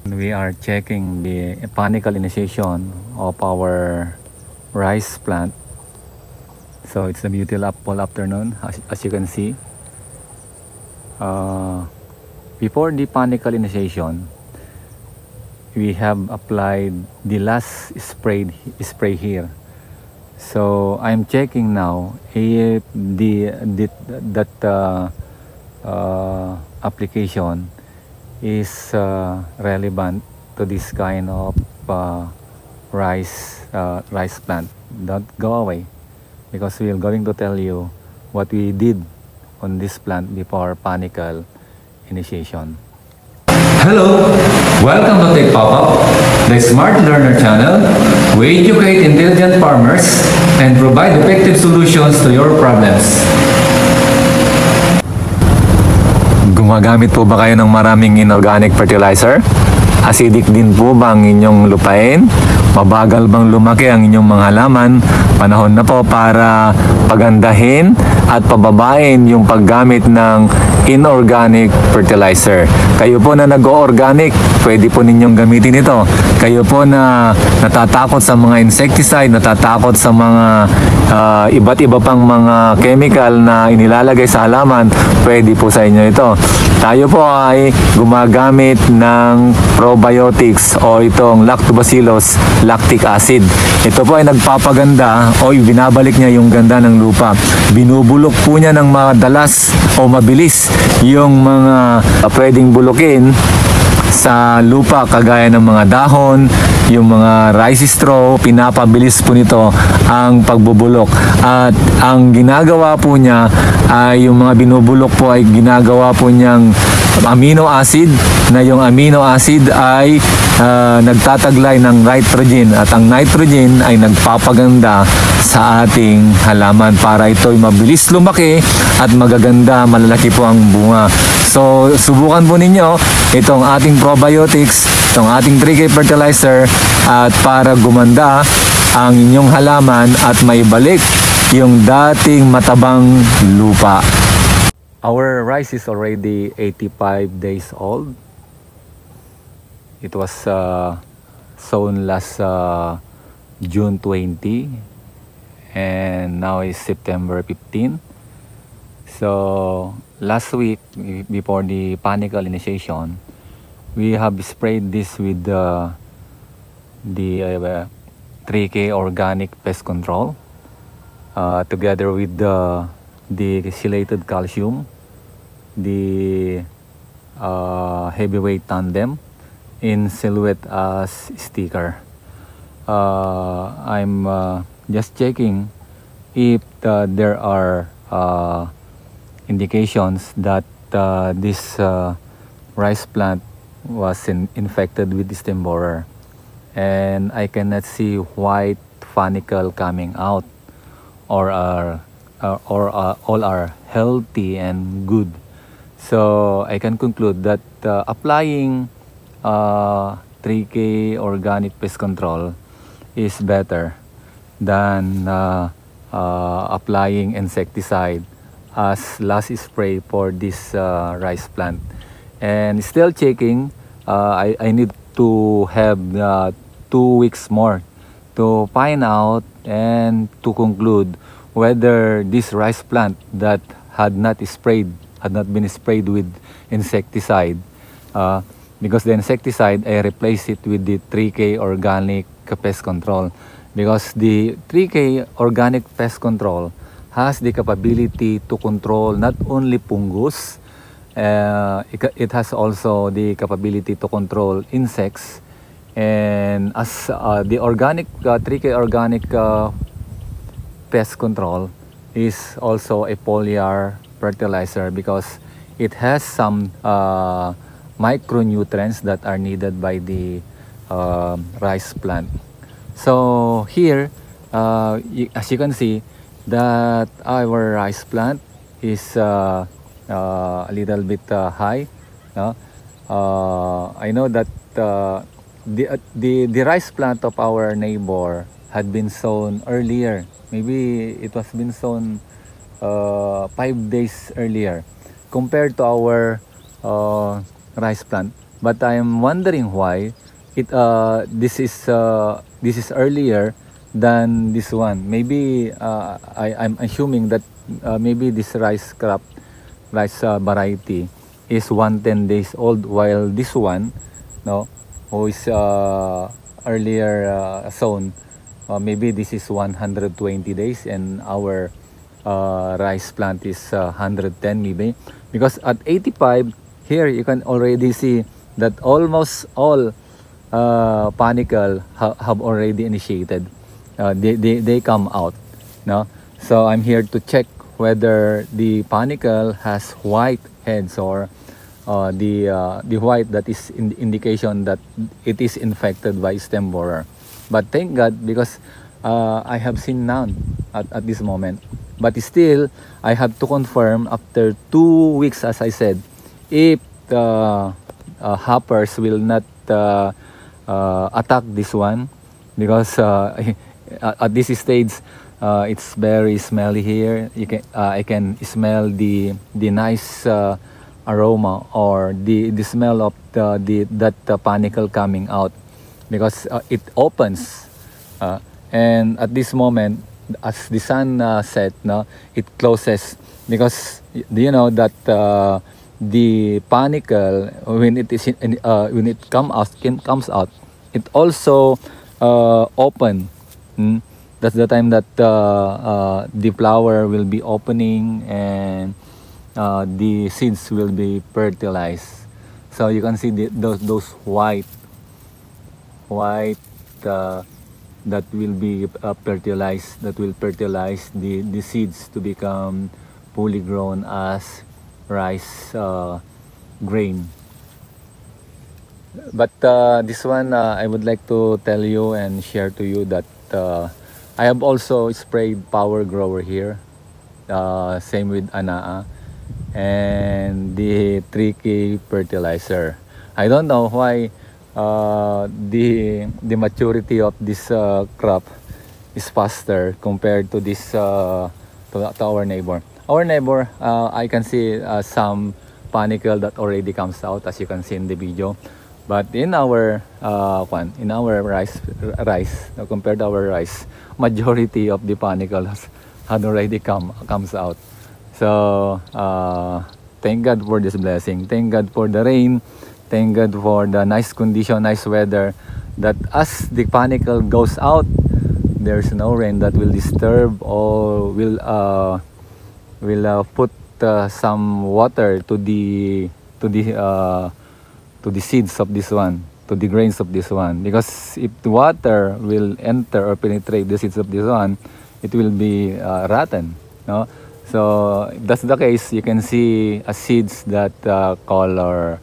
We are checking the panicle initiation of our rice plant. So it's a beautiful afternoon, as you can see. Before the panicle initiation, we have applied the last spray here. So I'm checking now if that application is relevant to this kind of rice plant. Don't go away, because we are going to tell you what we did on this plant before panicle initiation. Hello, welcome to TechPopop, the smart learner channel. We educate intelligent farmers and provide effective solutions to your problems. Gumagamit po ba kayo ng maraming inorganic fertilizer? Acidic din po ba ang inyong lupain? Mabagal bang lumaki ang inyong mga halaman? Panahon na po para pagandahin at pababain yung paggamit ng inorganic fertilizer. Kayo po na nag-organic, pwede po ninyong gamitin ito. Kayo po na natatakot sa mga insecticide, natatakot sa mga iba't iba pang mga chemical na inilalagay sa halaman, pwede po sa inyo ito. Tayo po ay gumagamit ng probiotics o itong lactobacillus lactic acid. Ito po ay nagpapaganda o binabalik niya yung ganda ng lupa. Binubulok po niya ng madalas o mabilis yung mga pwedeng bulukin sa lupa, kagaya ng mga dahon, yung mga rice straw. Pinapabilis po nito ang pagbubulok, at ang ginagawa po niya ay yung mga binubulok po ay ginagawa po niyang amino acid, na yung amino acid ay nagtataglay ng nitrogen, at ang nitrogen ay nagpapaganda sa ating halaman para ito'y mabilis lumaki at magaganda, malalaki po ang bunga. So subukan po ninyo itong ating probiotics, itong ating 3K fertilizer, at para gumanda ang inyong halaman at maibalik yung dating matabang lupa. Our rice is already 85 days old. It was sown last June 20, and now is September 15. So last week, before the panicle initiation, we have sprayed this with the 3K organic pest control, together with the chelated calcium, the heavyweight tandem in silhouette as sticker. I'm just checking if there are indications that this rice plant was infected with stem borer, and I cannot see white funicle coming out, or all are healthy and good. So I can conclude that applying 3K organic pest control is better than applying insecticide as last spray for this rice plant. And still checking, I need to have 2 weeks more to find out and to conclude whether this rice plant that had not been sprayed with insecticide, because the insecticide, I replaced it with the 3K organic pest control, because the 3K organic pest control has the capability to control not only fungus, it has also the capability to control insects. And as the organic 3K organic pest control is also a foliar fertilizer, because it has some micronutrients that are needed by the rice plant. So here, as you can see, that our rice plant is a little bit high. No? I know that the rice plant of our neighbor had been sown earlier. Maybe it was been sown 5 days earlier compared to our rice plant. but I am wondering why this is earlier than this one. Maybe I'm assuming that maybe this rice variety is 110 days old, while this one, no, who is earlier sown, maybe this is 120 days, and our rice plant is 110 maybe, because at 85 here you can already see that almost all panicle have already initiated. They come out, no. So I'm here to check whether the panicle has white heads, or the white that is indication that it is infected by stem borer. But thank God, because I have seen none at this moment. But still, I have to confirm after 2 weeks, as I said, if the hoppers will not attack this one, because at this stage it's very smelly here. I can smell the nice aroma, or the smell of that panicle coming out, because it opens, and at this moment, as the sun set, no, it closes, because do you know that the panicle, when it is when it comes out, it also open. That's the time that the flower will be opening, and the seeds will be fertilized. So you can see those white that will be fertilized, that will fertilize the seeds to become fully grown as rice grain. But this one, I would like to tell you and share to you that I have also sprayed power grower here, same with Anaa, and the 3K fertilizer. I don't know why the maturity of this crop is faster compared to this to our neighbor. Our neighbor, I can see some panicle that already comes out, as you can see in the video. But in our rice, compared to our rice, majority of the panicles had already comes out. So thank God for this blessing. Thank God for the rain. Thank God for the nice condition, nice weather. That as the panicle goes out, there's no rain that will disturb, or will put some water to the seeds of this one, to the grains of this one. Because if the water will enter or penetrate the seeds of this one, it will be rotten, no. So if that's the case, you can see seeds that color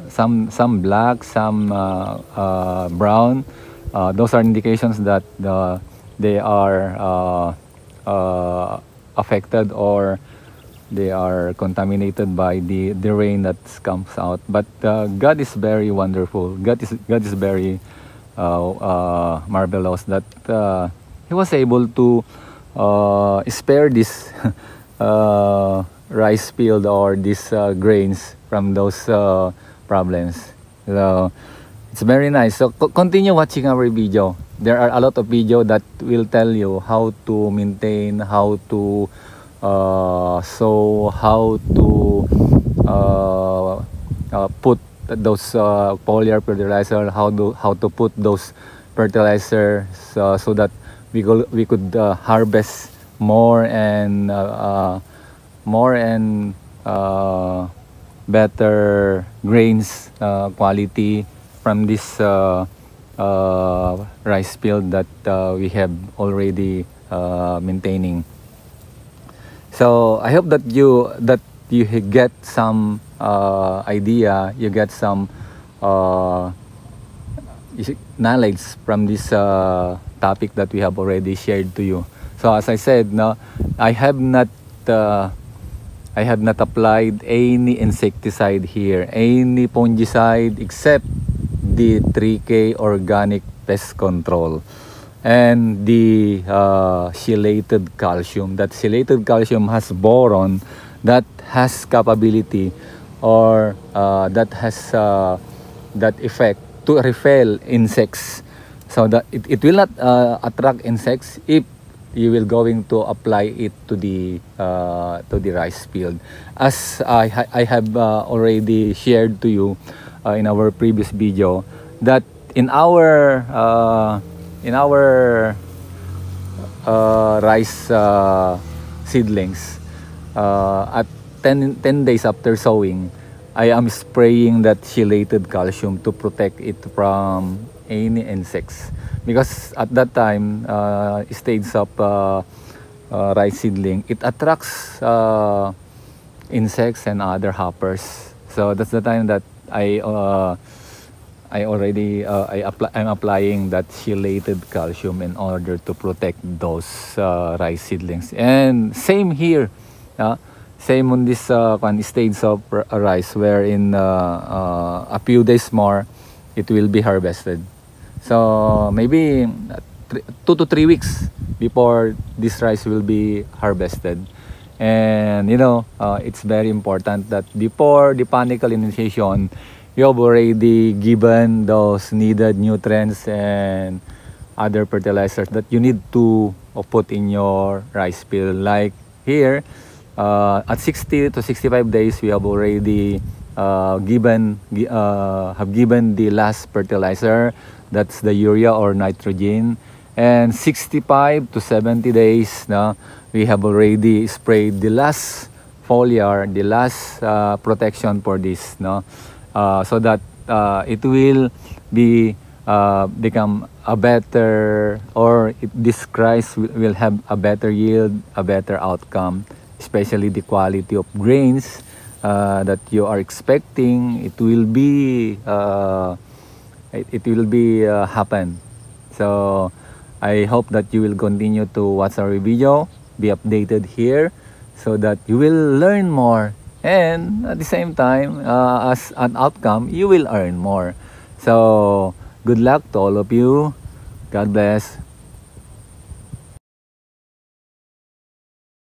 some black, some brown. Those are indications that they are affected, or they are contaminated by the rain that comes out. But God is very wonderful. God is very marvelous that He was able to spare this rice field, or these grains, from those problems. So it's very nice. So continue watching our video. There are a lot of video that will tell you how to maintain, how to sow, how to put those foliar fertilizer, how to put those fertilizers so that we could harvest more and better grains quality from this rice field that we have already maintaining. So I hope that you get some idea, you get some knowledge from this topic that we have already shared to you. So as I said, no, I have not applied any insecticide here, any fungicide, except the 3K organic pest control and the chelated calcium. That chelated calcium has boron that has capability or that has that effect to repel insects, so that it will not attract insects if you will going to apply it to the rice field. As I have already shared to you in our previous video, that in our rice seedlings, at 10 days after sowing, I am spraying that chelated calcium to protect it from any insects, because at that time stage of rice seedling, it attracts insects and other hoppers. So that's the time that I'm applying that chelated calcium in order to protect those rice seedlings. And same here, same on this stage of rice, wherein a few days more it will be harvested. So maybe 2 to 3 weeks before this rice will be harvested. And it's very important that before the panicle initiation, you have already given those needed nutrients and other fertilizers that you need to put in your rice field. Like here, at 60 to 65 days, we have already given the last fertilizer, that's the urea or nitrogen. And 65 to 70 days, we have already sprayed the last foliar, the last protection for this, so that it will be become a better, or this rice will have a better yield, a better outcome, especially the quality of grains that you are expecting. It will be happen. So I hope that you will continue to watch our video, be updated here, so that you will learn more, and at the same time, as an outcome, you will earn more. So good luck to all of you. God bless.